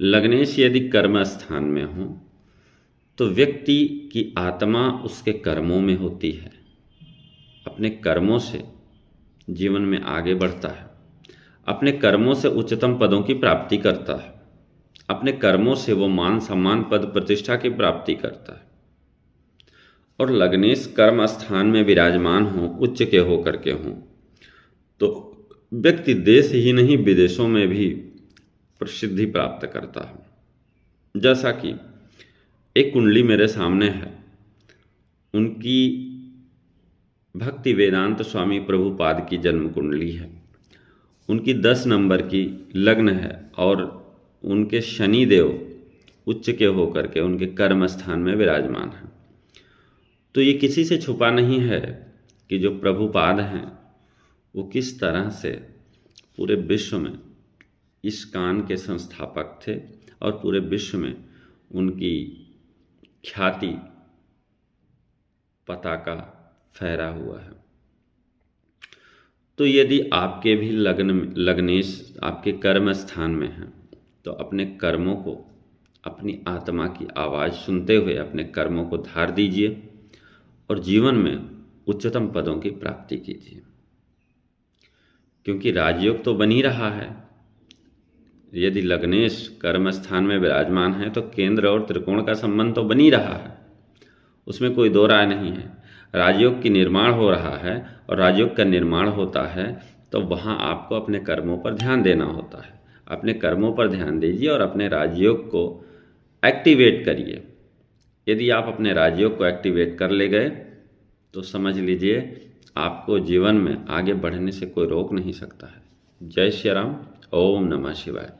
लग्नेश यदि कर्म स्थान में हो तो व्यक्ति की आत्मा उसके कर्मों में होती है, अपने कर्मों से जीवन में आगे बढ़ता है, अपने कर्मों से उच्चतम पदों की प्राप्ति करता है, अपने कर्मों से वो मान सम्मान पद प्रतिष्ठा की प्राप्ति करता है। और लग्नेश कर्म स्थान में विराजमान हो, उच्च के होकर के हों, तो व्यक्ति देश ही नहीं विदेशों में भी प्रसिद्धि प्राप्त करता है। जैसा कि एक कुंडली मेरे सामने है, उनकी भक्ति वेदांत स्वामी प्रभुपाद की जन्म कुंडली है। उनकी 10 नंबर की लग्न है और उनके शनि देव उच्च के होकर के उनके कर्म स्थान में विराजमान है। तो ये किसी से छुपा नहीं है कि जो प्रभुपाद हैं वो किस तरह से पूरे विश्व में इस्कॉन के संस्थापक थे और पूरे विश्व में उनकी ख्याति पताका फहरा हुआ है। तो यदि आपके भी लग्नेश आपके कर्म स्थान में हैं तो अपने कर्मों को, अपनी आत्मा की आवाज़ सुनते हुए अपने कर्मों को धार दीजिए और जीवन में उच्चतम पदों की प्राप्ति कीजिए, क्योंकि राजयोग तो बन ही रहा है। यदि लग्नेश कर्म स्थान में विराजमान है तो केंद्र और त्रिकोण का संबंध तो बन ही रहा है, उसमें कोई दो राय नहीं है। राजयोग की निर्माण हो रहा है और राजयोग का निर्माण होता है तो वहाँ आपको अपने कर्मों पर ध्यान देना होता है। अपने कर्मों पर ध्यान दीजिए और अपने राजयोग को एक्टिवेट करिए। यदि आप अपने राजयोग को एक्टिवेट कर ले गए तो समझ लीजिए आपको जीवन में आगे बढ़ने से कोई रोक नहीं सकता है। जय श्री राम। ओम नमः शिवाय।